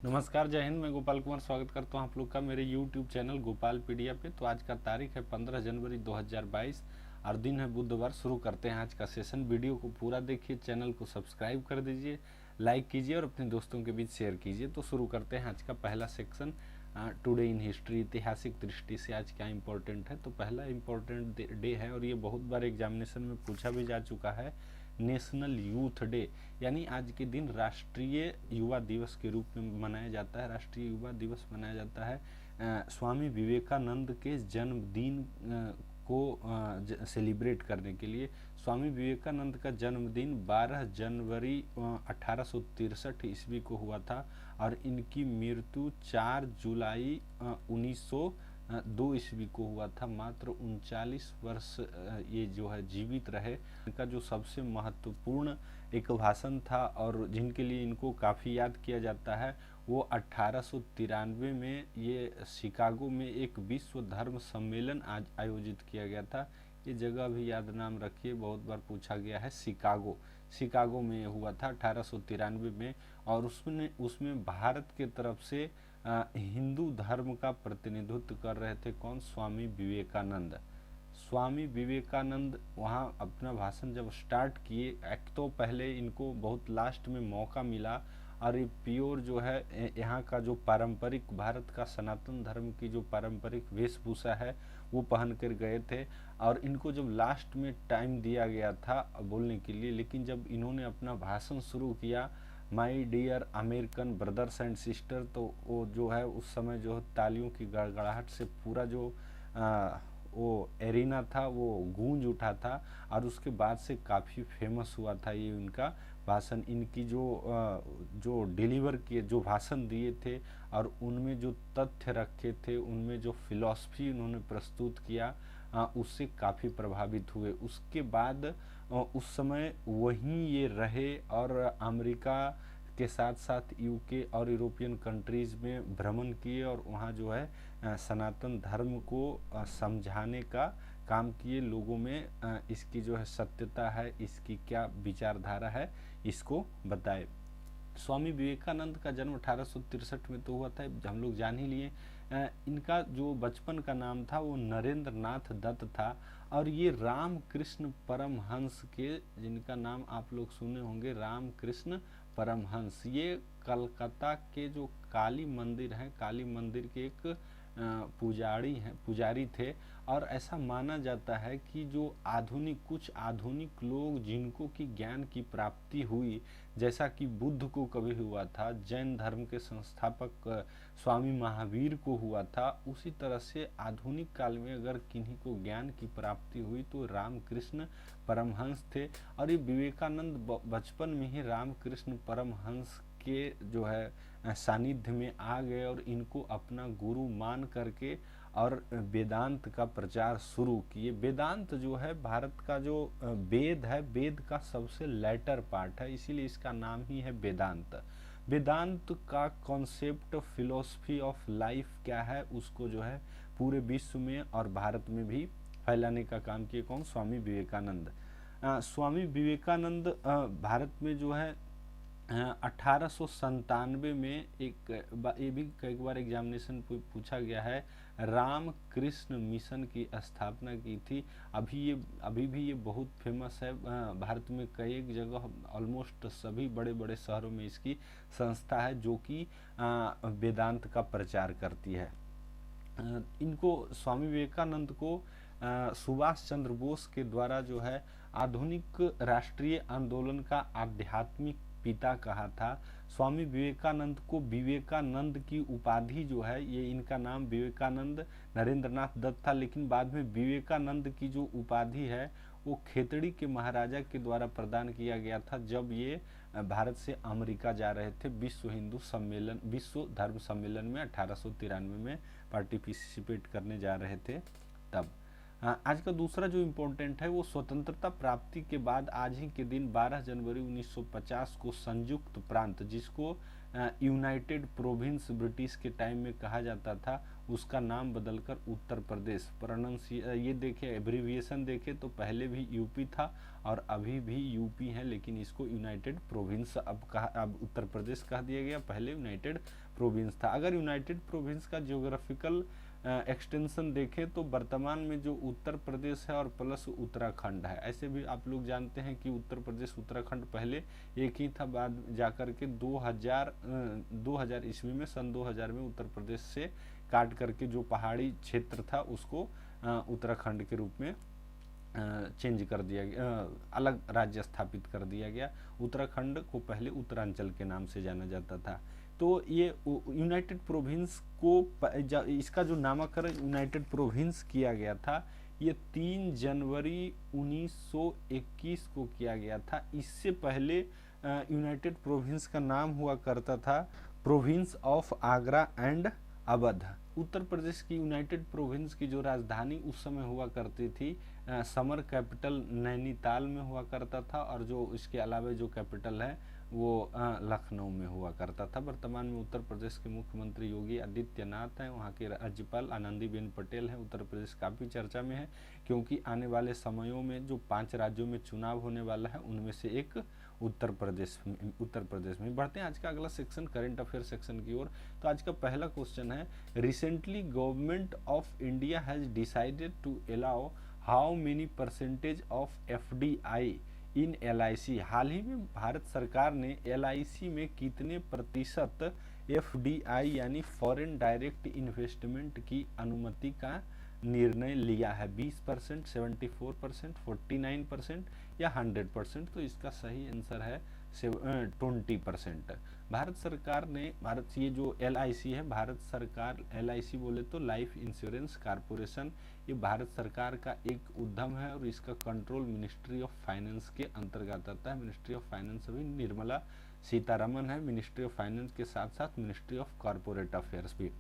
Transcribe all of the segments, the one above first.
नमस्कार, जय हिंद। मैं गोपाल कुमार स्वागत करता हूं आप लोग का मेरे YouTube चैनल गोपाल पीडिया पे। तो आज का तारीख है 15 जनवरी 2022 और दिन है बुधवार। शुरू करते हैं आज का सेशन। वीडियो को पूरा देखिए, चैनल को सब्सक्राइब कर दीजिए, लाइक कीजिए और अपने दोस्तों के बीच शेयर कीजिए। तो शुरू करते हैं आज का पहला सेक्शन, टुडे इन हिस्ट्री। ऐतिहासिक दृष्टि से आज क्या इम्पोर्टेंट है। तो पहला इम्पोर्टेंट डे है और ये बहुत बार एग्जामिनेशन में पूछा भी जा चुका है, नेशनल यूथ डे। यानी आज के दिन राष्ट्रीय युवा दिवस के रूप में मनाया जाता है। राष्ट्रीय युवा दिवस मनाया जाता है स्वामी विवेकानंद के जन्मदिन को सेलिब्रेट करने के लिए। स्वामी विवेकानंद का जन्मदिन 12 जनवरी 1863 ईस्वी को हुआ था और इनकी मृत्यु 4 जुलाई 1902 ईस्वी को हुआ था। मात्र 39 वर्ष ये जो है जीवित रहे। इनका जो सबसे महत्वपूर्ण एक भाषण था और जिनके लिए इनको काफ़ी याद किया जाता है, वो 1893 में ये शिकागो में एक विश्व धर्म सम्मेलन आज आयोजित किया गया था। ये जगह भी याद नाम रखिए, बहुत बार पूछा गया है। शिकागो में हुआ था 1893 में और उसमें भारत के तरफ से हिंदू धर्म का प्रतिनिधित्व कर रहे थे कौन? स्वामी विवेकानंद। स्वामी विवेकानंद वहाँ अपना भाषण जब स्टार्ट किए, एक तो पहले इनको बहुत लास्ट में मौका मिला और ये प्योर जो है यहाँ का जो पारंपरिक भारत का सनातन धर्म की जो पारंपरिक वेशभूषा है वो पहन कर गए थे और इनको जब लास्ट में टाइम दिया गया था बोलने के लिए, लेकिन जब इन्होंने अपना भाषण शुरू किया, my dear American brothers and sister, तो वो जो है उस समय जो तालियों की गड़गड़ाहट से पूरा जो वो एरिना था वो गूंज उठा था और उसके बाद से काफ़ी फेमस हुआ था ये उनका भाषण। इनकी जो डिलीवर किए, जो भाषण दिए थे और उनमें जो तथ्य रखे थे, उनमें जो फिलॉसफी उन्होंने प्रस्तुत किया, उससे काफ़ी प्रभावित हुए। उसके बाद उस समय वहीं ये रहे और अमेरिका के साथ साथ यूके और यूरोपियन कंट्रीज़ में भ्रमण किए और वहाँ जो है सनातन धर्म को समझाने का काम किए। लोगों में इसकी जो है सत्यता है, इसकी क्या विचारधारा है, इसको बताए। स्वामी विवेकानंद का जन्म 1863 में तो हुआ था, हम लोग जान ही लिए। इनका जो बचपन का नाम था वो नरेंद्र नाथ दत्त था और ये रामकृष्ण परमहंस के, जिनका नाम आप लोग सुने होंगे, रामकृष्ण परमहंस, ये कलकत्ता के जो काली मंदिर है, काली मंदिर के एक पुजारी थे। और ऐसा माना जाता है कि जो कुछ आधुनिक लोग जिनको कि ज्ञान की प्राप्ति हुई, जैसा कि बुद्ध को कभी हुआ था, जैन धर्म के संस्थापक स्वामी महावीर को हुआ था, उसी तरह से आधुनिक काल में अगर किन्हीं को ज्ञान की प्राप्ति हुई तो रामकृष्ण परमहंस थे। और ये विवेकानंद बचपन में ही रामकृष्ण परमहंस के जो है सानिध्य में आ गए और इनको अपना गुरु मान करके और वेदांत का प्रचार शुरू किए। वेदांत जो है भारत का जो वेद है, वेद का सबसे लेटर पार्ट है, इसीलिए इसका नाम ही है वेदांत। वेदांत का कॉन्सेप्ट, फिलॉसफी ऑफ लाइफ क्या है, उसको जो है पूरे विश्व में और भारत में भी फैलाने का काम किए कौन? स्वामी विवेकानंद। स्वामी विवेकानंद भारत में जो है 1897 में ये भी कई बार एग्जामिनेशन पूछा गया है, रामकृष्ण मिशन की स्थापना की थी। अभी भी ये बहुत फेमस है। भारत में कई जगह, ऑलमोस्ट सभी बड़े बड़े शहरों में इसकी संस्था है जो कि वेदांत का प्रचार करती है। इनको, स्वामी विवेकानंद को सुभाष चंद्र बोस के द्वारा जो है आधुनिक राष्ट्रीय आंदोलन का आध्यात्मिक पिता कहा था। स्वामी विवेकानंद को विवेकानंद की उपाधि जो है, ये इनका नाम विवेकानंद नरेंद्रनाथ दत्त था, लेकिन बाद में विवेकानंद की जो उपाधि है वो खेतड़ी के महाराजा के द्वारा प्रदान किया गया था जब ये भारत से अमेरिका जा रहे थे विश्व धर्म सम्मेलन में 1893 में पार्टिसिपेट करने जा रहे थे तब। आज का दूसरा जो इम्पोर्टेंट है वो स्वतंत्रता प्राप्ति के बाद आज ही के दिन 12 जनवरी 1950 को संयुक्त प्रांत, जिसको यूनाइटेड प्रोविंस ब्रिटिश के टाइम में कहा जाता था, उसका नाम बदलकर उत्तर प्रदेश, ये देखे एब्रीविएशन देखे तो पहले भी यूपी था और अभी भी यूपी है, लेकिन इसको यूनाइटेड प्रोविंस अब उत्तर प्रदेश कह दिया गया, पहले यूनाइटेड प्रोविंस था। अगर यूनाइटेड प्रोविंस का ज्योग्राफिकल एक्सटेंशन देखें तो वर्तमान में जो उत्तर प्रदेश है और प्लस उत्तराखंड है, ऐसे भी आप लोग जानते हैं कि उत्तर प्रदेश उत्तराखंड पहले एक ही था, बाद जाकर के 2000 ईस्वी में, सन 2000 में उत्तर प्रदेश से काट करके जो पहाड़ी क्षेत्र था उसको उत्तराखंड के रूप में चेंज कर दिया गया, अलग राज्य स्थापित कर दिया गया। उत्तराखंड को पहले उत्तरांचल के नाम से जाना जाता था। तो ये यूनाइटेड प्रोविंस को इसका जो नामकरण यूनाइटेड प्रोविंस किया गया था ये 3 जनवरी 1921 को किया गया था। इससे पहले यूनाइटेड प्रोविंस का नाम हुआ करता था province of Agra and Awadh. Uttar Pradesh की यूनाइटेड प्रोविंस की जो राजधानी उस समय हुआ करती थी, समर कैपिटल नैनीताल में हुआ करता था, और जो इसके अलावा जो कैपिटल है वो लखनऊ में हुआ करता था। वर्तमान में उत्तर प्रदेश के मुख्यमंत्री योगी आदित्यनाथ हैं, वहाँ के राज्यपाल आनंदीबेन पटेल हैं। उत्तर प्रदेश काफ़ी चर्चा में है क्योंकि आने वाले समयों में जो 5 राज्यों में चुनाव होने वाला है उनमें से एक उत्तर प्रदेश में। बढ़ते हैं आज का अगला सेक्शन, करंट अफेयर सेक्शन की ओर। तो आज का पहला क्वेश्चन है, recently government of India has decided to allow how many percentage of FDI in LIC. हाल ही में भारत सरकार ने एलआईसी में कितने प्रतिशत एफडीआई यानी फॉरेन डायरेक्ट इन्वेस्टमेंट की अनुमति का निर्णय लिया है? 20%, 74%, 49% या 100%? तो इसका सही आंसर है 20%। भारत सरकार ने, ये जो एलआईसी है, भारत सरकार, एलआईसी बोले तो लाइफ इंश्योरेंस कॉरपोरेशन, ये भारत सरकार का एक उद्यम है और इसका कंट्रोल मिनिस्ट्री ऑफ फाइनेंस के अंतर्गत आता है। मिनिस्ट्री ऑफ फाइनेंस अभी निर्मला सीतारमन है, मिनिस्ट्री ऑफ फाइनेंस के साथ साथ मिनिस्ट्री ऑफ कॉरपोरेट अफेयर्स भी।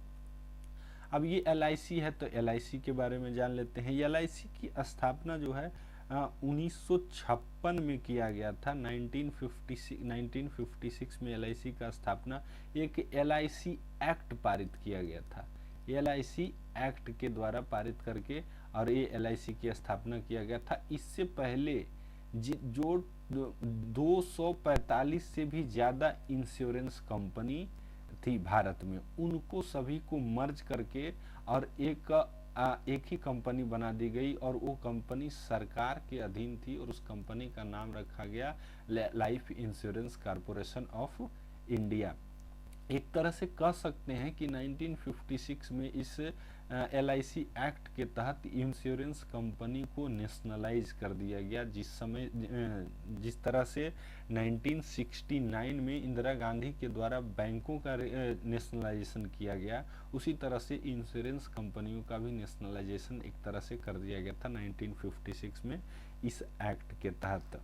अब ये एलआईसी है तो एलआईसी के बारे में जान लेते हैं। एलआईसी की स्थापना जो है 1956 में किया गया था। 1956 में एलआईसी का स्थापना, एक एलआईसी एक्ट पारित किया गया था। एलआईसी एक्ट के द्वारा पारित करके और ये एलआईसी की स्थापना किया गया था। इससे पहले जो 245 से भी ज़्यादा इंश्योरेंस कंपनी थी भारत में, उनको सभी को मर्ज करके और एक ही कंपनी बना दी गई और वो कंपनी सरकार के अधीन थी और उस कंपनी का नाम रखा गया life insurance corporation of India. एक तरह से कह सकते हैं कि 1956 में इस एलआईसी एक्ट के तहत इंश्योरेंस कंपनी को नेशनलाइज कर दिया गया। जिस तरह से 1969 में इंदिरा गांधी के द्वारा बैंकों का नेशनलाइजेशन किया गया, उसी तरह से इंश्योरेंस कंपनियों का भी नेशनलाइजेशन एक तरह से कर दिया गया था 1956 में इस एक्ट के तहत।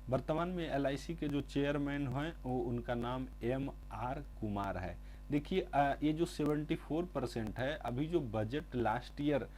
वर्तमान में एलआईसी के जो चेयरमैन हैं वो उनका नाम एम.आर. कुमार है। देखिए ये जो 74% है, अभी जो बजट लास्ट ईयर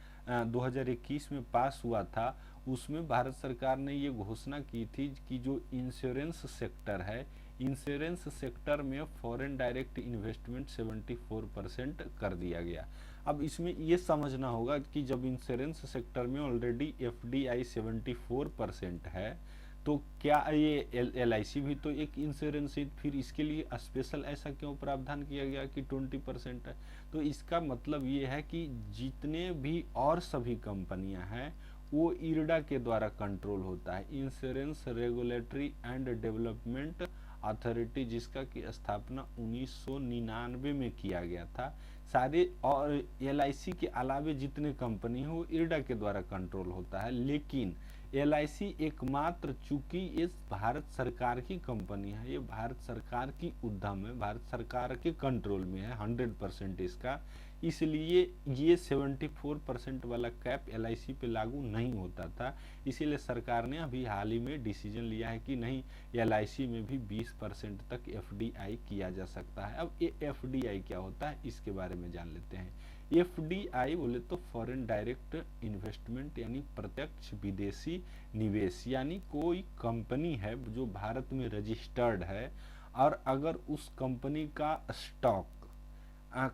2021 में पास हुआ था उसमें भारत सरकार ने ये घोषणा की थी कि जो इंश्योरेंस सेक्टर है, इंश्योरेंस सेक्टर में फॉरेन डायरेक्ट इन्वेस्टमेंट 74% कर दिया गया। अब इसमें ये समझना होगा कि जब इंश्योरेंस सेक्टर में ऑलरेडी एफडीआई 74% है तो क्या ये एलआईसी भी तो एक इंश्योरेंस है, फिर इसके लिए स्पेशल ऐसा क्यों प्रावधान किया गया कि 20% है? तो इसका मतलब ये है कि जितने भी और सभी कंपनियां हैं वो इरडा के द्वारा कंट्रोल होता है, insurance regulatory and development authority, जिसका की स्थापना 1999 में किया गया था। सारे और एलआईसी के अलावे जितने कंपनी है वो इरडा के द्वारा कंट्रोल होता है, लेकिन एलआईसी एकमात्र, चूंकि ये भारत सरकार की कंपनी है, ये भारत सरकार की उद्यम है, भारत सरकार के कंट्रोल में है 100% इसका, इसलिए ये 74% वाला कैप एलआईसी पे लागू नहीं होता था। इसीलिए सरकार ने अभी हाल ही में डिसीजन लिया है कि नहीं, एलआईसी में भी 20% तक एफडीआई किया जा सकता है। अब ये एफडीआई क्या होता है इसके बारे में जान लेते हैं। एफडीआई बोले तो फॉरेन डायरेक्ट इन्वेस्टमेंट यानी प्रत्यक्ष विदेशी निवेश, यानी कोई कंपनी है जो भारत में रजिस्टर्ड है और अगर उस कंपनी का स्टॉक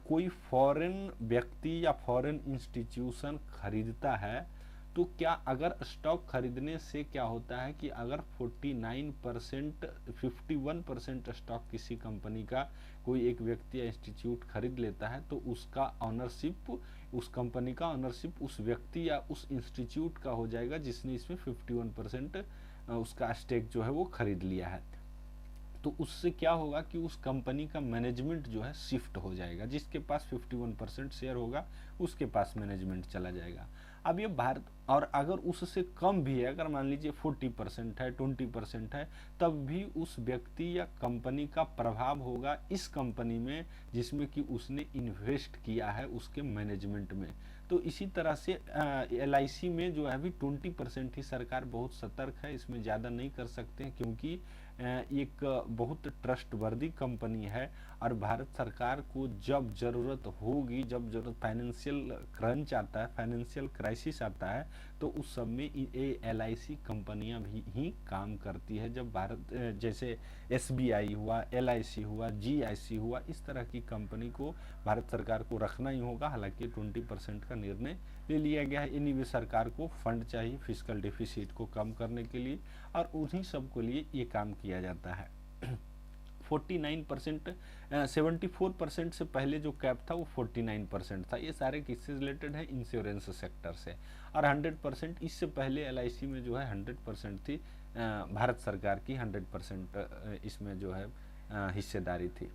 कोई फॉरेन व्यक्ति या फॉरेन इंस्टीट्यूशन खरीदता है तो क्या अगर स्टॉक खरीदने से क्या होता है कि अगर 49% 51% स्टॉक किसी कंपनी का कोई एक व्यक्ति या इंस्टीट्यूट खरीद लेता है तो उसका ऑनरशिप, उस कंपनी का ऑनरशिप उस व्यक्ति या उस इंस्टीट्यूट का हो जाएगा जिसने इसमें 51% उसका स्टेक जो है वो खरीद लिया है। तो उससे क्या होगा कि उस कंपनी का मैनेजमेंट जो है शिफ्ट हो जाएगा, जिसके पास 51% शेयर होगा उसके पास मैनेजमेंट चला जाएगा। अब ये भारत, और अगर उससे कम भी है, अगर मान लीजिए 40% है, 20% है, तब भी उस व्यक्ति या कंपनी का प्रभाव होगा इस कंपनी में जिसमें कि उसने इन्वेस्ट किया है उसके मैनेजमेंट में। तो इसी तरह से LIC में जो है अभी 20% ही, सरकार बहुत सतर्क है, इसमें ज़्यादा नहीं कर सकते हैं क्योंकि एक बहुत ट्रस्टवर्दी कंपनी है और भारत सरकार को जब ज़रूरत होगी, जब जरूरत फाइनेंशियल क्रंच आता है, फाइनेंशियल क्राइसिस आता है, तो उस सब में ये LIC कंपनियां भी ही काम करती है। जब भारत जैसे SBI हुआ, LIC हुआ, GIC हुआ, इस तरह की कंपनी को भारत सरकार को रखना ही होगा। हालांकि 20% का निर्णय ले लिया गया है। एनीवे सरकार को फंड चाहिए फिस्कल डेफिसिट को कम करने के लिए, और उन्हीं सब के लिए ये काम किया जाता है। 49%, 74% से पहले जो कैप था वो 49% था। ये सारे किससे रिलेटेड है? इंश्योरेंस सेक्टर से। और 100% इससे पहले LIC में जो है 100% थी, भारत सरकार की 100% इसमें जो है हिस्सेदारी थी।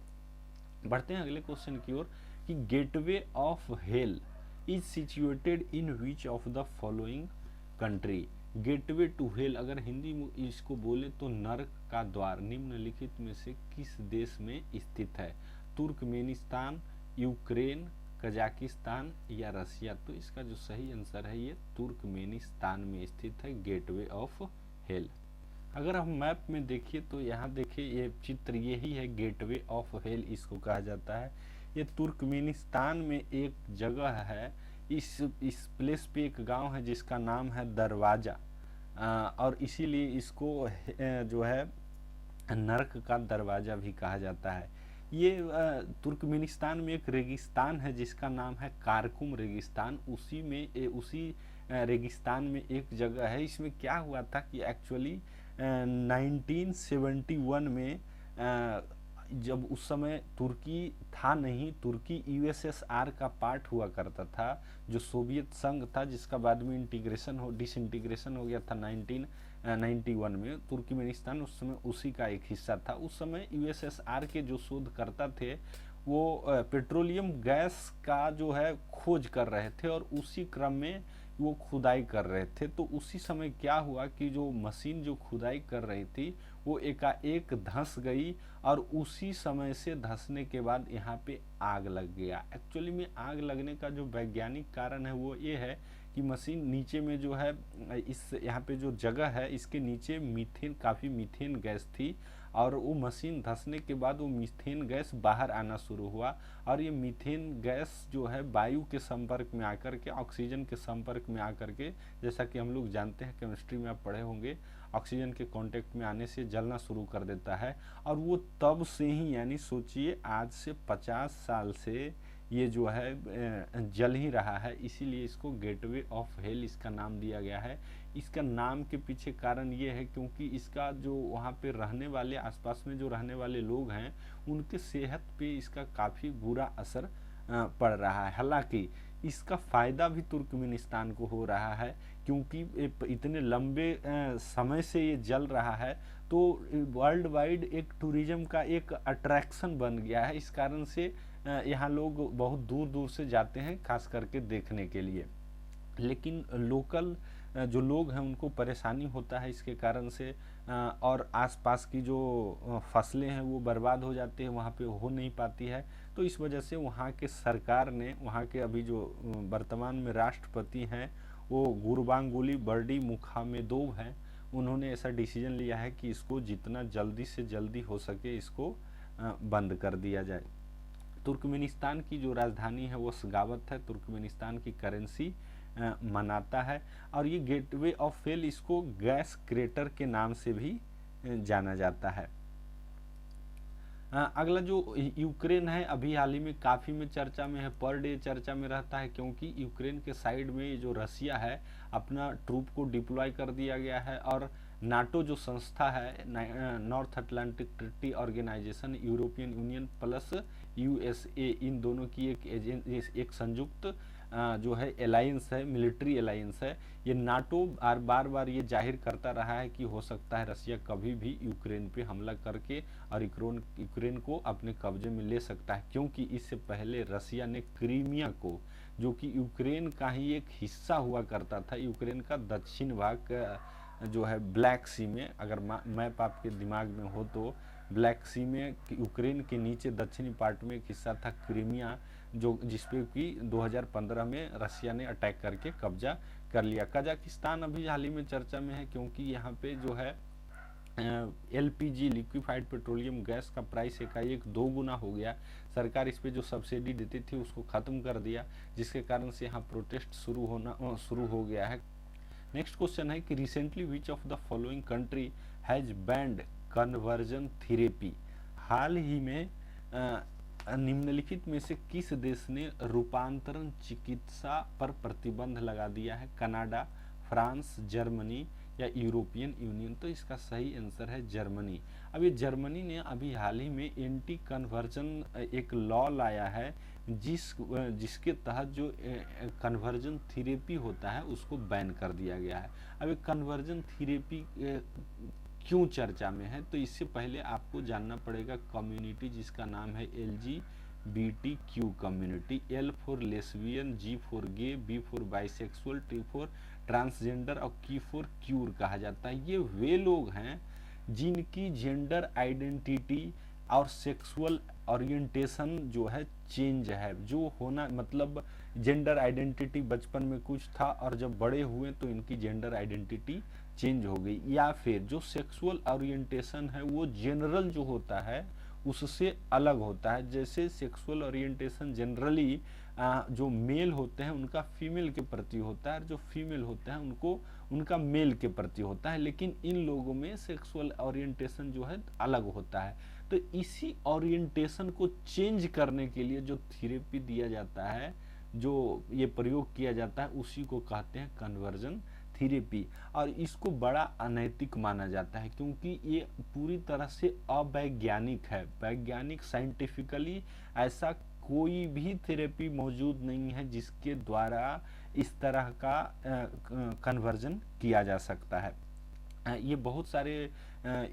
बढ़ते हैं अगले क्वेश्चन की ओर कि gateway of hell is situated in which of the following country. Gateway to hell अगर हिंदी में इसको बोले तो नरक का द्वार निम्नलिखित में से किस देश में स्थित है? तुर्कमेनिस्तान, यूक्रेन, कजाकिस्तान या रसिया। तो इसका जो सही आंसर है ये तुर्कमेनिस्तान में स्थित है गेटवे ऑफ हेल। अगर हम मैप में देखिए तो यहाँ देखिए ये चित्र यही है, गेटवे ऑफ हेल इसको कहा जाता है। ये तुर्कमेनिस्तान में एक जगह है, इस प्लेस पे एक गांव है जिसका नाम है दरवाजा, और इसीलिए इसको जो है नरक का दरवाजा भी कहा जाता है। ये तुर्कमेनिस्तान में एक रेगिस्तान है जिसका नाम है कारकुम रेगिस्तान। उसी रेगिस्तान में एक जगह है। इसमें क्या हुआ था कि एक्चुअली 1971 में जब उस समय तुर्की था नहीं, तुर्की USSR का पार्ट हुआ करता था, जो सोवियत संघ था, जिसका बाद में डिसइंटीग्रेशन हो गया था 1991 में। तुर्कमेनिस्तान उस समय उसी का एक हिस्सा था। उस समय USSR के जो शोधकर्ता थे वो पेट्रोलियम गैस का जो है खोज कर रहे थे और उसी क्रम में वो खुदाई कर रहे थे। तो उसी समय क्या हुआ कि जो मशीन जो खुदाई कर रही थी वो एकाएक धंस गई, और उसी समय से धंसने के बाद यहाँ पे आग लग गया। एक्चुअली में आग लगने का जो वैज्ञानिक कारण है वो ये है कि मशीन नीचे में जो है, इस यहाँ पे जो जगह है इसके नीचे काफ़ी मीथेन गैस थी, और वो मशीन धंसने के बाद वो मीथेन गैस बाहर आना शुरू हुआ, और ये मीथेन गैस जो है वायु के संपर्क में आकर के, ऑक्सीजन के संपर्क में आकर के, जैसा कि हम लोग जानते हैं केमिस्ट्री में आप पढ़े होंगे, ऑक्सीजन के कांटेक्ट में आने से जलना शुरू कर देता है। और वो तब से ही, यानी सोचिए आज से 50 साल से ये जो है जल ही रहा है। इसीलिए इसको गेटवे ऑफ हेल इसका नाम दिया गया है। इसका नाम के पीछे कारण ये है क्योंकि इसका जो वहाँ पे रहने वाले, आसपास में जो रहने वाले लोग हैं, उनके सेहत पे इसका काफ़ी बुरा असर पड़ रहा है। हालांकि इसका फ़ायदा भी तुर्कमेनिस्तान को हो रहा है क्योंकि इतने लंबे समय से ये जल रहा है, तो वर्ल्ड वाइड एक टूरिज्म का एक अट्रैक्शन बन गया है। इस कारण से यहाँ लोग बहुत दूर दूर से जाते हैं, खास करके देखने के लिए। लेकिन लोकल जो लोग हैं उनको परेशानी होता है इसके कारण से, और आसपास की जो फसलें हैं वो बर्बाद हो जाती है, वहाँ पे हो नहीं पाती है। तो इस वजह से वहाँ के सरकार ने, वहाँ के अभी जो वर्तमान में राष्ट्रपति हैं वो गुरबांगुली बर्दीमुखामेदोव हैं, उन्होंने ऐसा डिसीजन लिया है कि इसको जितना जल्दी से जल्दी हो सके इसको बंद कर दिया जाए। तुर्कमेनिस्तान की जो राजधानी है वो सगावत है। तुर्कमेनिस्तान की करेंसी मनाता है, और ये गेटवे ऑफ हेल इसको गैस क्रेटर के नाम से भी जाना जाता है। अगला जो यूक्रेन है, अभी हाल ही में काफ़ी में चर्चा में है, पर डे चर्चा में रहता है, क्योंकि यूक्रेन के साइड में ये जो रसिया है अपना ट्रूप को डिप्लॉय कर दिया गया है। और नाटो जो संस्था है, North Atlantic Treaty Organization, European Union plus USA, इन दोनों की एक संयुक्त जो है अलायंस है, मिलिट्री अलायंस है। ये नाटो बार बार ये जाहिर करता रहा है कि हो सकता है रसिया कभी भी यूक्रेन पे हमला करके और यूक्रेन को अपने कब्जे में ले सकता है, क्योंकि इससे पहले रसिया ने क्रीमिया को, जो कि यूक्रेन का ही एक हिस्सा हुआ करता था, यूक्रेन का दक्षिण भाग जो है ब्लैक सी में, अगर मैप आपके दिमाग में हो तो ब्लैक सी में यूक्रेन के नीचे दक्षिणी पार्ट में एक हिस्सा था क्रीमिया, जो जिसपे कि 2015 में रसिया ने अटैक करके कब्जा कर लिया। कजाकिस्तान अभी हाल ही में चर्चा में है, क्योंकि यहाँ पे जो है एलपीजी, लिक्विफाइड पेट्रोलियम गैस का प्राइस एकाएक 2 गुना हो गया। सरकार इस पे जो सब्सिडी देती थी उसको ख़त्म कर दिया, जिसके कारण से यहाँ प्रोटेस्ट शुरू हो गया है। नेक्स्ट क्वेश्चन है कि recently which of the following country has banned conversion therapy. हाल ही में निम्नलिखित में से किस देश ने रूपांतरण चिकित्सा पर प्रतिबंध लगा दिया है? कनाडा, फ्रांस, जर्मनी या यूरोपियन यूनियन? तो इसका सही आंसर है जर्मनी। अब ये जर्मनी ने अभी हाल ही में एंटी कन्वर्जन एक लॉ लाया है, जिसके तहत जो कन्वर्जन थेरेपी होता है उसको बैन कर दिया गया है। अब कन्वर्जन थेरेपी क्यों चर्चा में है? तो इससे पहले आपको जानना पड़ेगा कम्युनिटी जिसका नाम है LGBTQ community. L for lesbian, G for gay, B for bisexual, T for transgender और Q फॉर क्यूर कहा जाता है। ये वे लोग हैं जिनकी जेंडर आइडेंटिटी और सेक्सुअल ओरिएंटेशन जो है चेंज है, जो होना मतलब जेंडर आइडेंटिटी बचपन में कुछ था और जब बड़े हुए तो इनकी जेंडर आइडेंटिटी चेंज हो गई, या फिर जो सेक्सुअल ओरिएंटेशन है वो जनरल जो होता है उससे अलग होता है। जैसे सेक्सुअल ओरिएंटेशन जनरली जो मेल होते हैं उनका फीमेल के प्रति होता है, जो फीमेल होते हैं उनको उनका मेल के प्रति होता है, लेकिन इन लोगों में सेक्सुअल ओरिएंटेशन जो है अलग होता है। तो इसी ओरिएंटेशन को चेंज करने के लिए जो थेरेपी दिया जाता है, जो ये प्रयोग किया जाता है, उसी को कहते हैं कन्वर्जन थेरेपी। और इसको बड़ा अनैतिक माना जाता है, क्योंकि ये पूरी तरह से अवैज्ञानिक है। वैज्ञानिक साइंटिफिकली ऐसा कोई भी थेरेपी मौजूद नहीं है जिसके द्वारा इस तरह का कन्वर्जन किया जा सकता है। ये बहुत सारे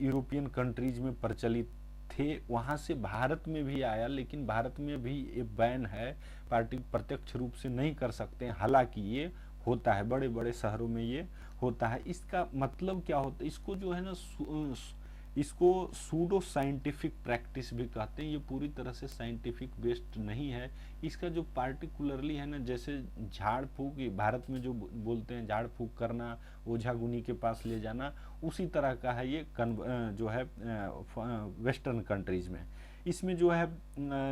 यूरोपियन कंट्रीज में प्रचलित थे, वहाँ से भारत में भी आया, लेकिन भारत में भी ये बैन है, पार्टी प्रत्यक्ष रूप से नहीं कर सकते हैं। हालांकि ये होता है, बड़े बड़े शहरों में ये होता है। इसका मतलब क्या होता है? इसको जो है ना इसको सूडो साइंटिफिक प्रैक्टिस भी कहते हैं। ये पूरी तरह से साइंटिफिक बेस्ड नहीं है। इसका जो पार्टिकुलरली है ना, जैसे झाड़ फूक, भारत में जो बोलते हैं झाड़ फूक करना, ओझा गुनी के पास ले जाना, उसी तरह का है ये जो है वेस्टर्न कंट्रीज में। इसमें जो है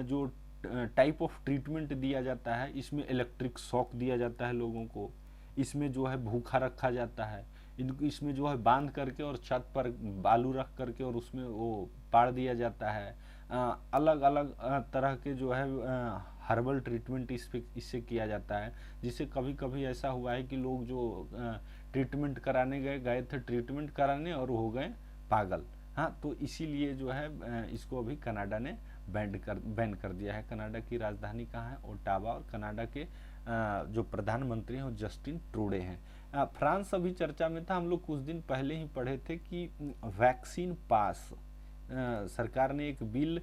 जो टाइप ऑफ ट्रीटमेंट दिया जाता है, इसमें इलेक्ट्रिक शॉक दिया जाता है लोगों को, इसमें जो है भूखा रखा जाता है, इनको इसमें जो है बांध करके और छत पर बालू रख करके और उसमें वो पाड़ दिया जाता है। अलग अलग तरह के जो है हर्बल ट्रीटमेंट इससे किया जाता है, जिससे कभी कभी ऐसा हुआ है कि लोग जो ट्रीटमेंट कराने गए थे ट्रीटमेंट कराने और हो गए पागल। हाँ, तो इसीलिए जो है इसको अभी कनाडा ने बैन कर दिया है। कनाडा की राजधानी कहाँ है? ओटावा। और कनाडा के जो प्रधानमंत्री हैं वो जस्टिन ट्रूडे हैं। फ्रांस अभी चर्चा में था, हम लोग कुछ दिन पहले ही पढ़े थे कि वैक्सीन पास सरकार ने एक बिल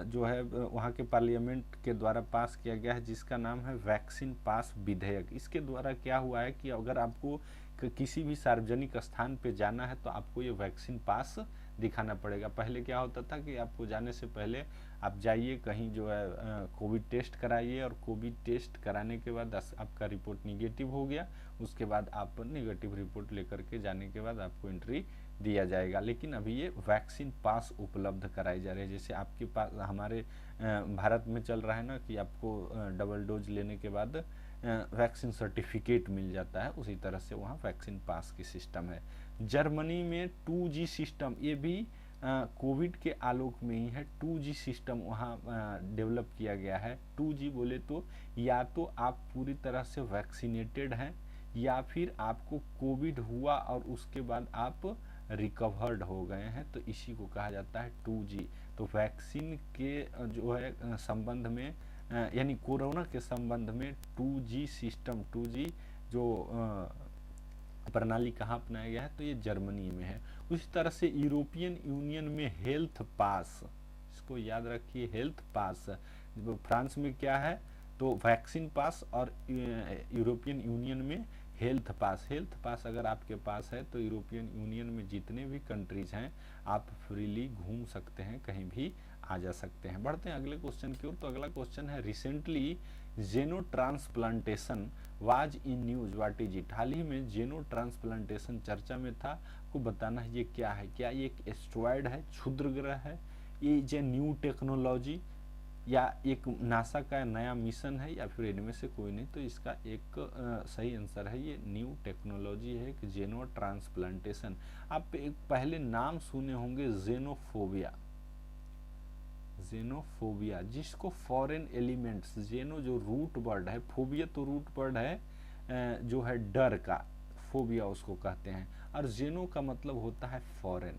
जो है वहाँ के पार्लियामेंट के द्वारा पास किया गया है, जिसका नाम है वैक्सीन पास विधेयक। इसके द्वारा क्या हुआ है कि अगर आपको किसी भी सार्वजनिक स्थान पे जाना है तो आपको ये वैक्सीन पास दिखाना पड़ेगा। पहले क्या होता था कि आपको जाने से पहले आप जाइए कहीं जो है कोविड टेस्ट कराइए, और कोविड टेस्ट कराने के बाद आपका रिपोर्ट निगेटिव हो गया, उसके बाद आप निगेटिव रिपोर्ट लेकर के जाने के बाद आपको एंट्री दिया जाएगा। लेकिन अभी ये वैक्सीन पास उपलब्ध कराई जा रही है। जैसे आपके पास हमारे भारत में चल रहा है ना कि आपको डबल डोज लेने के बाद वैक्सीन सर्टिफिकेट मिल जाता है, उसी तरह से वहाँ वैक्सीन पास की सिस्टम है। जर्मनी में 2G सिस्टम, ये भी कोविड के आलोक में ही है। 2G सिस्टम वहाँ डेवलप किया गया है। 2G बोले तो या तो आप पूरी तरह से वैक्सीनेटेड हैं या फिर आपको कोविड हुआ और उसके बाद आप रिकवर्ड हो गए हैं, तो इसी को कहा जाता है 2G। तो वैक्सीन के जो है संबंध में यानी कोरोना के संबंध में 2G सिस्टम 2G जो प्रणाली कहाँ अपनाया गया है, तो ये जर्मनी में है। उसी तरह से यूरोपियन यूनियन में हेल्थ पास, इसको याद रखिए, हेल्थ पास। फ्रांस में क्या है, तो वैक्सीन पास, और यूरोपियन यूनियन में हेल्थ पास। हेल्थ पास अगर आपके पास है तो यूरोपियन यूनियन में जितने भी कंट्रीज हैं आप फ्रीली घूम सकते हैं, कहीं भी आ जा सकते हैं। बढ़ते हैं अगले क्वेश्चन की ओर। तो अगला क्वेश्चन है, recently xeno transplantation was in news, what is it. हाल ही में जेनो ट्रांसप्लांटेशन चर्चा में था, को बताना है ये क्या है। क्या ये एक एस्ट्रॉयड है, क्षुद्र ग्रह है, ये जे न्यू टेक्नोलॉजी, या एक नासा का नया मिशन है, या फिर इनमें से कोई नहीं। तो इसका एक सही आंसर है ये न्यू टेक्नोलॉजी है, एक जेनो ट्रांसप्लांटेशन। आप एक पहले नाम सुने होंगे जेनोफोबिया, जेनोफोबिया जिसको फॉरेन एलिमेंट्स, जेनो जो रूट वर्ड है, फोबिया तो रूट वर्ड है जो है डर का, फोबिया उसको कहते हैं, और जेनो का मतलब होता है फॉरेन,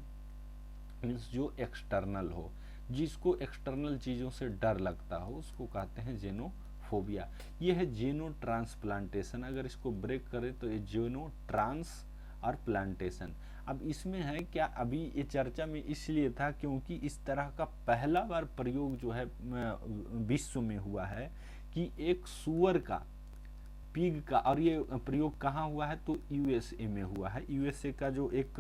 मीन्स जो एक्सटर्नल हो, जिसको एक्सटर्नल चीज़ों से डर लगता हो उसको कहते हैं जेनोफोबिया। ये है जेनो ट्रांसप्लांटेशन। अगर इसको ब्रेक करें तो ये जेनो ट्रांस और प्लांटेशन। अब इसमें है क्या, अभी ये चर्चा में इसलिए था क्योंकि इस तरह का पहला बार प्रयोग जो है विश्व में हुआ है कि एक सूअर का, पिग का, और ये प्रयोग कहाँ हुआ है, तो यूएसए में हुआ है। यूएसए का जो एक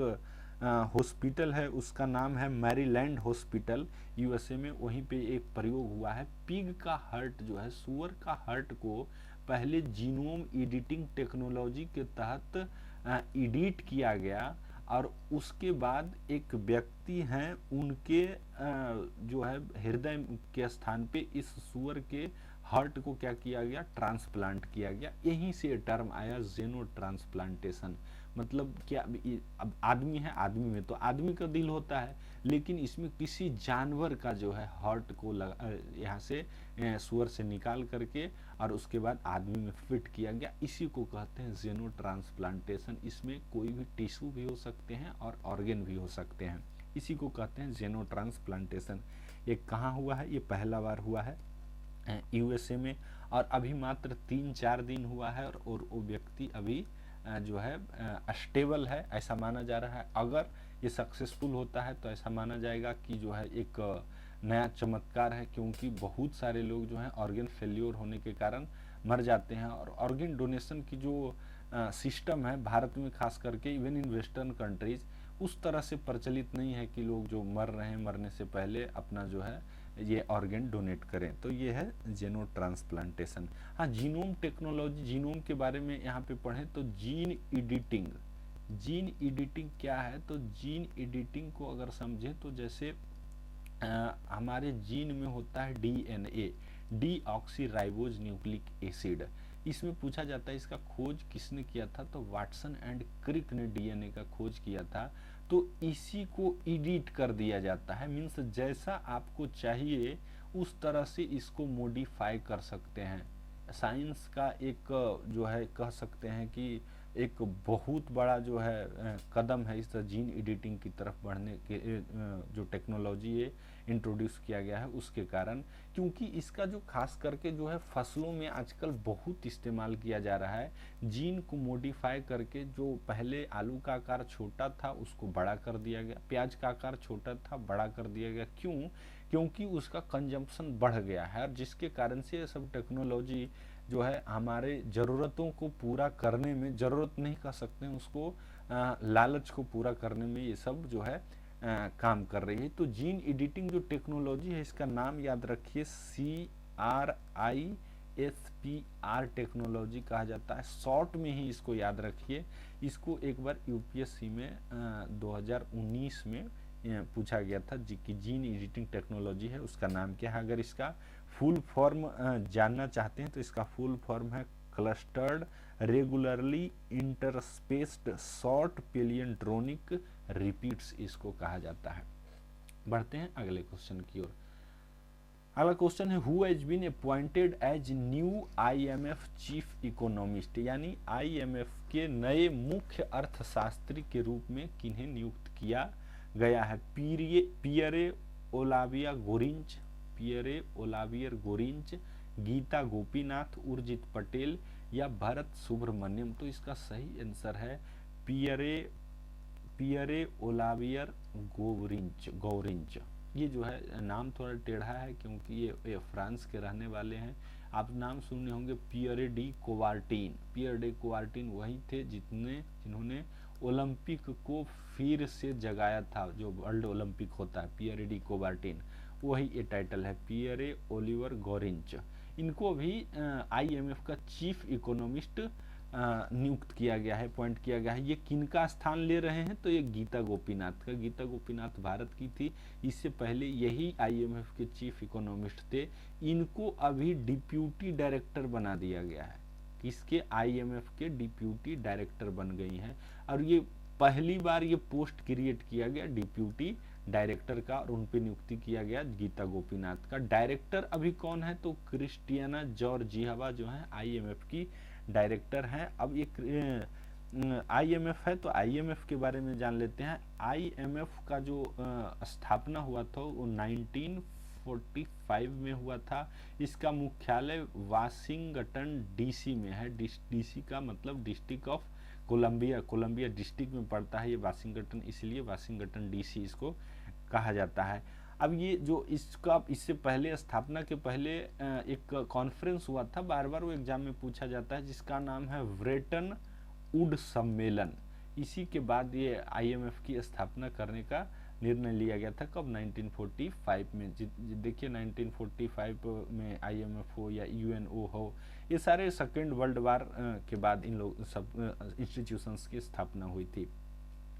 हॉस्पिटल है उसका नाम है मैरीलैंड हॉस्पिटल, यूएसए में, वहीं पे एक प्रयोग हुआ है। पिग का हार्ट जो है, सूअर का हार्ट को पहले जीनोम एडिटिंग टेक्नोलॉजी के तहत एडिट किया गया, और उसके बाद एक व्यक्ति हैं उनके जो है हृदय के स्थान पे इस सूअर के हार्ट को क्या किया गया, ट्रांसप्लांट किया गया। यहीं से टर्म आया जेनो ट्रांसप्लांटेशन। मतलब क्या, अब आदमी है, आदमी में तो आदमी का दिल होता है, लेकिन इसमें किसी जानवर का जो है हार्ट को यहाँ से सूअर से निकाल करके और उसके बाद आदमी में फिट किया गया। इसी को कहते हैं जेनो ट्रांसप्लांटेशन। इसमें कोई भी टिश्यू भी हो सकते हैं और ऑर्गेन भी हो सकते हैं, इसी को कहते हैं जेनो ट्रांसप्लांटेशन। ये कहाँ हुआ है, ये पहला बार हुआ है यूएसए में, और अभी मात्र 3-4 दिन हुआ है, और वो व्यक्ति अभी जो है स्टेबल है, ऐसा माना जा रहा है। अगर ये सक्सेसफुल होता है तो ऐसा माना जाएगा कि जो है एक नया चमत्कार है, क्योंकि बहुत सारे लोग जो हैं ऑर्गन फेल्योर होने के कारण मर जाते हैं, और ऑर्गन डोनेशन की जो सिस्टम है भारत में खास करके, इवन इन वेस्टर्न कंट्रीज, उस तरह से प्रचलित नहीं है कि लोग जो मर रहे हैं मरने से पहले अपना जो है ये ऑर्गन डोनेट करें। तो ये है जेनो ट्रांसप्लांटेशन। हाँ, जीनोम टेक्नोलॉजी, जीनोम के बारे में यहाँ पे पढ़ें तो जीन एडिटिंग, जीन एडिटिंग क्या है, तो जीन एडिटिंग को अगर समझें तो जैसे हमारे जीन में होता है डीएनए, डीऑक्सीराइबोज न्यूक्लिक एसिड। इसमें पूछा जाता है इसका खोज किसने किया था, तो वाटसन एंड क्रिक ने डीएनए का खोज किया था। तो इसी को एडिट कर दिया जाता है, मीन्स जैसा आपको चाहिए उस तरह से इसको मॉडिफाई कर सकते हैं। साइंस का एक जो है कह सकते हैं कि एक बहुत बड़ा जो है कदम है इस जीन एडिटिंग की तरफ बढ़ने के, जो टेक्नोलॉजी है इंट्रोड्यूस किया गया है उसके कारण, क्योंकि इसका जो खास करके जो है फसलों में आजकल बहुत इस्तेमाल किया जा रहा है। जीन को मॉडिफाई करके जो पहले आलू का आकार छोटा था उसको बड़ा कर दिया गया, प्याज का आकार छोटा था बड़ा कर दिया गया। क्यों? क्योंकि उसका कंजम्पशन बढ़ गया है, और जिसके कारण से ये सब टेक्नोलॉजी जो है हमारे ज़रूरतों को पूरा करने में, ज़रूरत नहीं कह सकते हैं उसको, लालच को पूरा करने में ये सब जो है काम कर रही है। तो जीन एडिटिंग जो टेक्नोलॉजी है इसका नाम याद रखिए, CRISPR टेक्नोलॉजी कहा जाता है, शॉर्ट में ही इसको याद रखिए। इसको एक बार यूपीएससी में 2019 में पूछा गया था कि जीन एडिटिंग टेक्नोलॉजी है उसका नाम क्या है। अगर इसका फुल फॉर्म जानना चाहते हैं तो इसका फुल फॉर्म है clustered regularly interspaced short palindromic repeats, इसको कहा जाता है। बढ़ते हैं अगले क्वेश्चन की ओर। अगला क्वेश्चन है, who has been appointed as new IMF chief economist, यानी आईएमएफ के नए मुख्य अर्थशास्त्री के रूप में किन्हें नियुक्त किया गया है? पियरे ओलावियर गोरिंच, गीता गोपीनाथ, उर्जित पटेल या भरत सुब्रमण्यम। तो इसका सही आंसर है पियरे ओलावियर गोरिंच। ये जो है नाम थोड़ा टेढ़ा है क्योंकि ये फ्रांस के रहने वाले हैं। आप नाम सुने होंगे पियरे डी कोवार्टिन वही थे जिन्होंने ओलंपिक को फिर से जगाया था, जो वर्ल्ड ओलंपिक होता है, पियरे डी कोवार्टिन, वही ये टाइटल है, पियरे ओलिवर गोरिंच। इनको भी आईएमएफ का चीफ इकोनॉमिस्ट नियुक्त किया गया है, अपॉइंट किया गया है। ये किनका स्थान ले रहे हैं? तो ये गीता गोपीनाथ का। गीता गोपीनाथ भारत की थी, इससे पहले यही आईएमएफ के चीफ इकोनॉमिस्ट थे। इनको अभी डिप्यूटी डायरेक्टर बना दिया गया है। किसके? आईएमएफ के डिप्यूटी डायरेक्टर बन गई हैं, और ये पहली बार ये पोस्ट क्रिएट किया गया डिप्यूटी डायरेक्टर का, और उन पे नियुक्ति किया गया गीता गोपीनाथ का। डायरेक्टर अभी कौन है? तो क्रिस्टियाना जॉर्जिएवा जो है आईएमएफ की डायरेक्टर हैं। अब ये आईएमएफ है, तो आईएमएफ के बारे में जान लेते हैं। आईएमएफ का जो स्थापना हुआ था वो 1945 में हुआ था। इसका मुख्यालय वाशिंगटन डीसी में है। डीसी का मतलब डिस्ट्रिक्ट ऑफ कोलंबिया डिस्ट्रिक्ट में पड़ता है ये वाशिंगटन, इसलिए वाशिंगटन डीसी इसको कहा जाता है। अब ये जो इससे पहले स्थापना के पहले एक कॉन्फ्रेंस हुआ था, बार बार वो एग्जाम में पूछा जाता है, जिसका नाम है ब्रेटन वुड सम्मेलन। इसी के बाद ये आईएमएफ की स्थापना करने का निर्णय लिया गया था। कब? 1945 में। देखिए 1945 में आईएमएफ हो या यूएनओ हो, ये सारे सेकेंड वर्ल्ड वार के बाद इन लोग सब इंस्टीट्यूशंस की स्थापना हुई थी।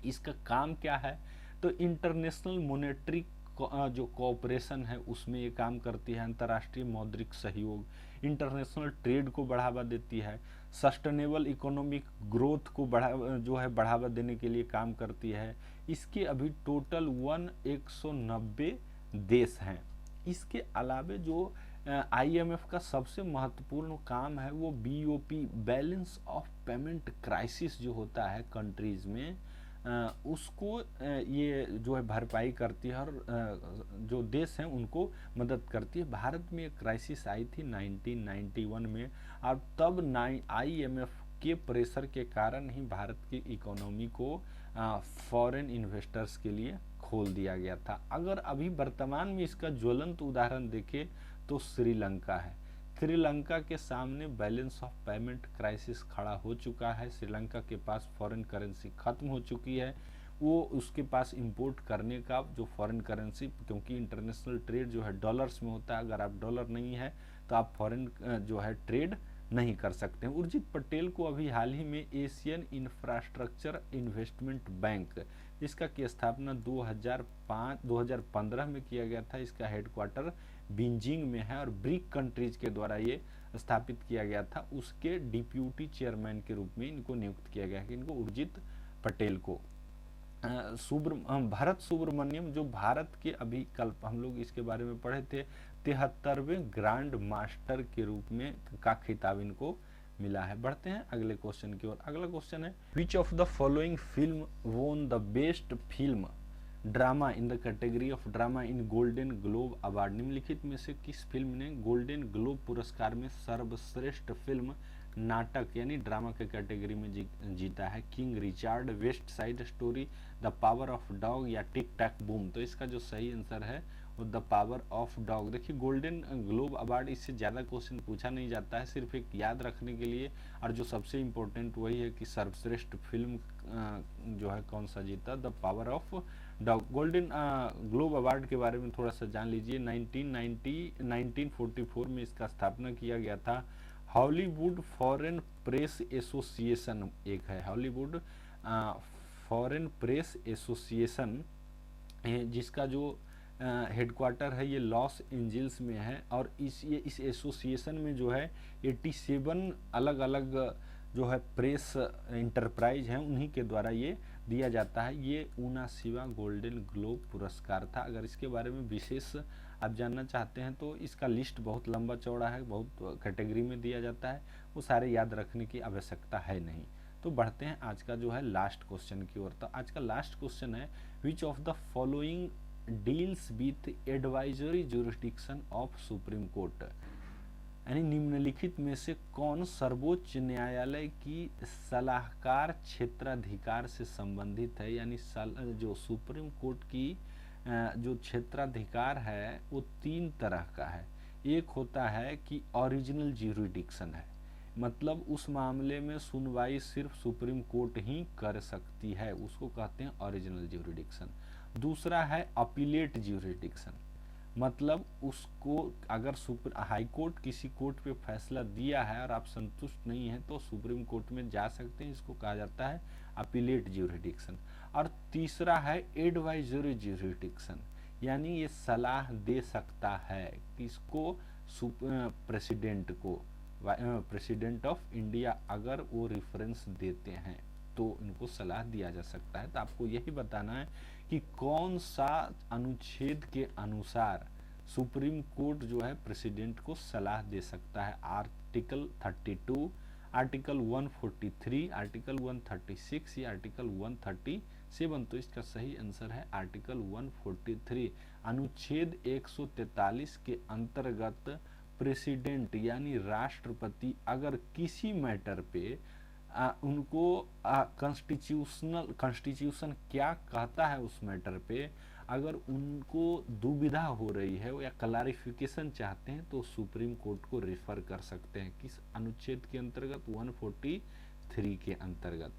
इसका काम क्या है? तो इंटरनेशनल मॉनेटरी जो कोऑपरेशन है उसमें ये काम करती है। अंतर्राष्ट्रीय मौद्रिक सहयोग, इंटरनेशनल ट्रेड को बढ़ावा देती है, सस्टेनेबल इकोनॉमिक ग्रोथ को बढ़ावा देने के लिए काम करती है। इसके अभी टोटल 190 देश हैं। इसके अलावा जो आईएमएफ का सबसे महत्वपूर्ण काम है वो BOP, balance of payment crisis जो होता है कंट्रीज में, उसको ये जो है भरपाई करती है, और जो देश हैं उनको मदद करती है। भारत में एक क्राइसिस आई थी 1991 में, और तब आईएमएफ के प्रेशर के कारण ही भारत की इकोनॉमी को फॉरेन इन्वेस्टर्स के लिए खोल दिया गया था। अगर अभी वर्तमान में इसका ज्वलंत उदाहरण देखें तो श्रीलंका है। श्रीलंका के सामने बैलेंस ऑफ पेमेंट क्राइसिस खड़ा हो चुका है। श्रीलंका के पास फॉरेन करेंसी खत्म हो चुकी है। वो उसके पास इंपोर्ट करने का जो फॉरेन करेंसी, क्योंकि इंटरनेशनल ट्रेड जो है डॉलर्स में होता है, अगर आप डॉलर नहीं है तो आप फॉरेन जो है ट्रेड नहीं कर सकते हैं। उर्जित पटेल को अभी हाल ही में एशियन इंफ्रास्ट्रक्चर इन्वेस्टमेंट बैंक, जिसका की स्थापना 2015 में किया गया था, इसका हेडक्वार्टर बीजिंग में है और ब्रिक कंट्रीज के द्वारा ये स्थापित किया गया था, उसके डिप्यूटी चेयरमैन के रूप में इनको नियुक्त किया गया है, इनको उर्जित पटेल को। भरत सुब्रमण्यम जो भारत के अभी कल हम लोग इसके बारे में पढ़े थे, 73वें ग्रैंड मास्टर के रूप में का खिताब इनको मिला है। बढ़ते हैं अगले क्वेश्चन की ओर। अगला क्वेश्चन है, विच of the following film won the best film drama in the category of drama in golden globe award? निम्नलिखित में से किस फिल्म ने गोल्डन ग्लोब पुरस्कार में सर्वश्रेष्ठ फिल्म नाटक यानी ड्रामा के कैटेगरी में जीता है? King Richard, west side story, the power of dog या टिक टैक बूम? तो इसका जो सही आंसर है वो द पावर ऑफ डॉग। देखिए गोल्डन ग्लोब अवार्ड, इससे ज़्यादा क्वेश्चन पूछा नहीं जाता है, सिर्फ एक याद रखने के लिए, और जो सबसे इम्पोर्टेंट वही है कि सर्वश्रेष्ठ फिल्म जो है कौन सा जीता, the power of dog. Golden globe award के बारे में थोड़ा सा जान लीजिए। 1944 में इसका स्थापना किया गया था। हॉलीवुड फॉरेन प्रेस एसोसिएशन एक है, हॉलीवुड फॉरेन प्रेस एसोसिएशन, जिसका जो हेडक्वार्टर है ये लॉस एंजल्स में है, और इस एसोसिएशन में जो है 87 अलग अलग जो है प्रेस इंटरप्राइज हैं उन्हीं के द्वारा ये दिया जाता है। ये उनासीवा गोल्डन ग्लोब पुरस्कार था। अगर इसके बारे में विशेष आप जानना चाहते हैं तो इसका लिस्ट बहुत लंबा चौड़ा है, बहुत कैटेगरी में दिया जाता है, वो सारे याद रखने की आवश्यकता है नहीं। तो बढ़ते हैं आज का जो है लास्ट क्वेश्चन की ओर। तो आज का लास्ट क्वेश्चन है, विच of the following deals with advisory jurisdiction of supreme court, यानी निम्नलिखित में से कौन सर्वोच्च न्यायालय की सलाहकार क्षेत्राधिकार से संबंधित है। यानी जो सुप्रीम कोर्ट की जो क्षेत्राधिकार है वो 3 तरह का है। एक होता है कि ओरिजिनल ज्यूरिडिक्शन है, मतलब उस मामले में सुनवाई सिर्फ सुप्रीम कोर्ट ही कर सकती है, उसको कहते हैं ओरिजिनल ज्यूरिडिक्शन। दूसरा है अपीलेट ज्यूरिडिक्शन, मतलब उसको अगर हाई कोर्ट किसी कोर्ट पे फैसला दिया है और आप संतुष्ट नहीं हैं तो सुप्रीम कोर्ट में जा सकते हैं, इसको कहा जाता है अपीलेट ज्यूरिडिक्शन। और तीसरा है एडवाइजरी ज्यूरिडिक्शन, यानी ये सलाह दे सकता है किसको, प्रेसिडेंट को, प्रेसिडेंट ऑफ इंडिया अगर वो रेफरेंस देते हैं तो इनको सलाह दिया जा सकता है। तो आपको यही बताना है कि कौन सा अनुच्छेद के अनुसार सुप्रीम कोर्ट जो है प्रेसिडेंट को सलाह दे सकता है। आर्टिकल 32, आर्टिकल 143, आर्टिकल 136 या आर्टिकल 137। तो इसका सही आंसर है आर्टिकल 143। अनुच्छेद 143 के अंतर्गत प्रेसिडेंट यानी राष्ट्रपति अगर किसी मैटर पे उनको कॉन्स्टिट्यूशन क्या कहता है उस मैटर पे, अगर उनको दुविधा हो रही है या क्लैरिफिकेशन चाहते हैं तो सुप्रीम कोर्ट को रेफर कर सकते हैं। किस अनुच्छेद के अंतर्गत, 143 के अंतर्गत।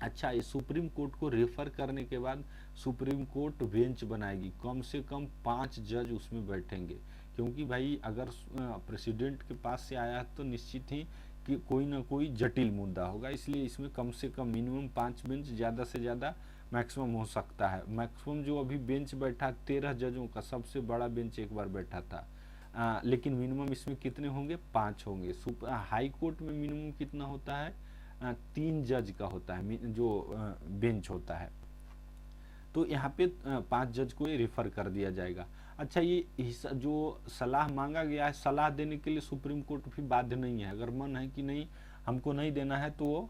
अच्छा, ये सुप्रीम कोर्ट को रेफर करने के बाद सुप्रीम कोर्ट बेंच बनाएगी, कम से कम 5 जज उसमें बैठेंगे, क्योंकि भाई अगर प्रेसिडेंट के पास से आया तो निश्चित ही कि कोई ना कोई जटिल मुद्दा होगा, इसलिए इसमें कम से कम मिनिमम 5 बेंच, ज़्यादा से ज़्यादा मैक्सिमम हो सकता है। मैक्सिमम जो अभी बेंच बैठा 13 जजों का, सबसे बड़ा बेंच एक बार बैठा था, लेकिन मिनिमम इसमें कितने होंगे, 5 होंगे। हाई कोर्ट में मिनिमम कितना होता है, 3 जज का होता है जो बेंच होता है। तो यहाँ पे 5 जज को ये रेफर कर दिया जाएगा। अच्छा, ये जो सलाह मांगा गया है, सलाह देने के लिए सुप्रीम कोर्ट भी बाध्य नहीं है। अगर मन है कि नहीं हमको नहीं देना है तो वो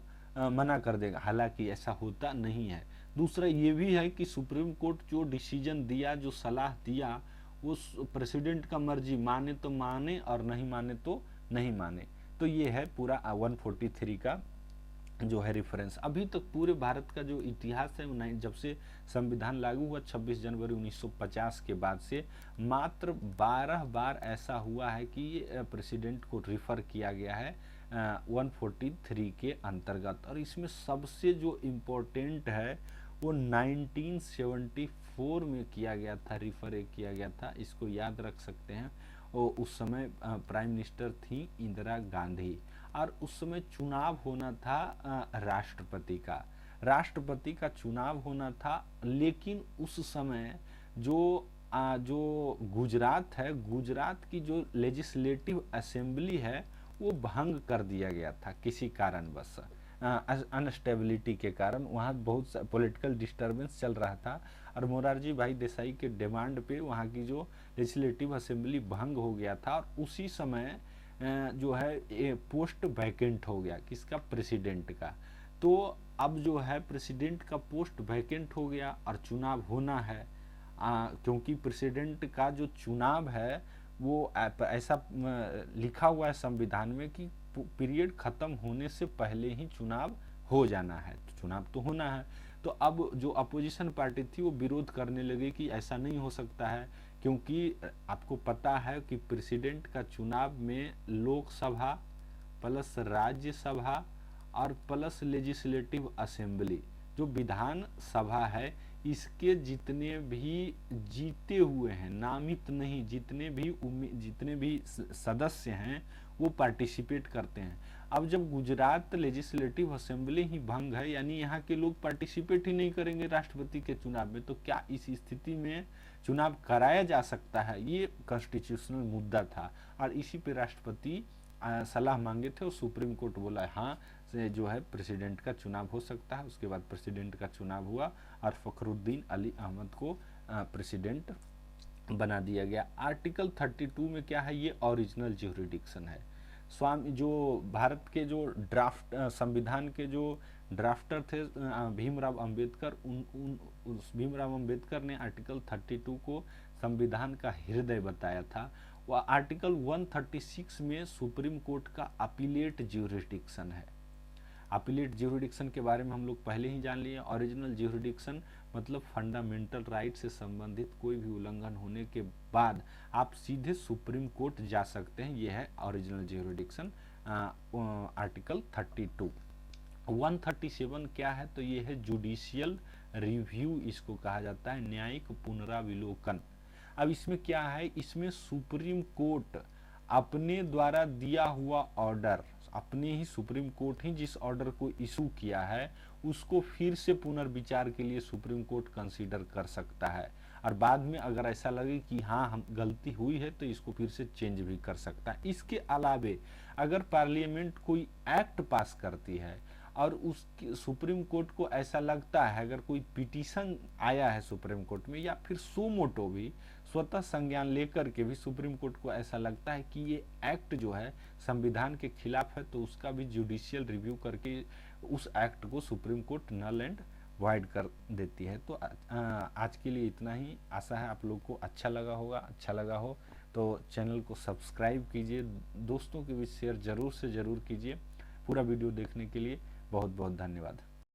मना कर देगा, हालांकि ऐसा होता नहीं है। दूसरा ये भी है कि सुप्रीम कोर्ट जो डिसीजन दिया, जो सलाह दिया, वो प्रेसिडेंट का मर्जी, माने तो माने और नहीं माने तो नहीं माने। तो ये है पूरा 143 का जो है रेफरेंस। अभी तक पूरे भारत का जो इतिहास है, जब से संविधान लागू हुआ 26 जनवरी 1950 के बाद से मात्र 12 बार ऐसा हुआ है कि प्रेसिडेंट को रेफर किया गया है 143 के अंतर्गत। और इसमें सबसे जो इम्पोर्टेंट है वो 1974 में किया गया था, रेफर किया गया था, इसको याद रख सकते हैं। और उस समय प्राइम मिनिस्टर थी इंदिरा गांधी, और उस समय चुनाव होना था राष्ट्रपति का चुनाव होना था। लेकिन उस समय जो गुजरात है, गुजरात की जो लेजिस्लेटिव असेंबली है वो भंग कर दिया गया था किसी कारणवश, अनस्टेबिलिटी के कारण। वहाँ बहुत पॉलिटिकल डिस्टर्बेंस चल रहा था और मोरारजी भाई देसाई के डिमांड पे वहाँ की जो लेजिस्लेटिव असेंबली भंग हो गया था। और उसी समय जो है पोस्ट वैकेंट हो गया, किसका, प्रेसिडेंट का। तो अब जो है प्रेसिडेंट का पोस्ट वैकेंट हो गया और चुनाव होना है, क्योंकि प्रेसिडेंट का जो चुनाव है वो ऐसा लिखा हुआ है संविधान में कि पीरियड खत्म होने से पहले ही चुनाव हो जाना है, तो चुनाव तो होना है। तो अब जो अपोजिशन पार्टी थी वो विरोध करने लगे कि ऐसा नहीं हो सकता है, क्योंकि आपको पता है कि प्रेसिडेंट का चुनाव में लोकसभा प्लस राज्यसभा और प्लस लेजिस्लेटिव असेंबली, जो विधान सभा है, इसके जितने भी जीते हुए हैं, नामित नहीं, जितने भी सदस्य हैं वो पार्टिसिपेट करते हैं। अब जब गुजरात लेजिस्लेटिव असेंबली ही भंग है, यानी यहाँ के लोग पार्टिसिपेट ही नहीं करेंगे राष्ट्रपति के चुनाव में, तो क्या इस स्थिति में चुनाव कराया जा सकता है, ये कॉन्स्टिट्यूशनल मुद्दा था। और इसी पे राष्ट्रपति सलाह मांगे थे और सुप्रीम कोर्ट बोला हाँ से जो है प्रेसिडेंट का चुनाव हो सकता है। उसके बाद प्रेसिडेंट का चुनाव हुआ और फखरुद्दीन अली अहमद को प्रेसिडेंट बना दिया गया। आर्टिकल 32 में क्या है, ये ओरिजिनल ज्यूरिडिक्शन है। स्वामी जो भारत के जो ड्राफ्ट संविधान के जो ड्राफ्टर थे भीमराव अंबेडकर, उस भीमराव अंबेडकर ने आर्टिकल 32 को संविधान का हृदय बताया था। वह आर्टिकल 136 में सुप्रीम कोर्ट का अपीलेट ज्यूरिडिक्शन है। अपीलेट ज्यूरिडिक्शन के बारे में हम लोग पहले ही जान लिए। ओरिजिनल ज्यूरिडिक्शन मतलब फंडामेंटल राइट से संबंधित कोई भी उल्लंघन होने के बाद आप सीधे सुप्रीम कोर्ट जा सकते हैं, यह है ओरिजिनल ज्यूरिडिक्शन आर्टिकल 32। 137 क्या है, तो ये है जुडिशियल रिव्यू, इसको कहा जाता है न्यायिक पुनराविलोकन। अब इसमें क्या है, इसमें सुप्रीम कोर्ट अपने द्वारा दिया हुआ ऑर्डर, अपने ही सुप्रीम कोर्ट ही जिस ऑर्डर को इशू किया है उसको फिर से पुनर्विचार के लिए सुप्रीम कोर्ट कंसीडर कर सकता है, और बाद में अगर ऐसा लगे कि हाँ हम गलती हुई है तो इसको फिर से चेंज भी कर सकता है। इसके अलावे अगर पार्लियामेंट कोई एक्ट पास करती है और उस सुप्रीम कोर्ट को ऐसा लगता है, अगर कोई पिटीशन आया है सुप्रीम कोर्ट में या फिर सो मोटो भी स्वतः संज्ञान लेकर के भी सुप्रीम कोर्ट को ऐसा लगता है कि ये एक्ट जो है संविधान के खिलाफ है, तो उसका भी जुडिशियल रिव्यू करके उस एक्ट को supreme court null and void कर देती है। तो आज के लिए इतना ही। आशा है आप लोग को अच्छा लगा होगा। अच्छा लगा हो तो चैनल को सब्सक्राइब कीजिए, दोस्तों के बीच शेयर जरूर से ज़रूर कीजिए। पूरा वीडियो देखने के लिए बहुत बहुत धन्यवाद।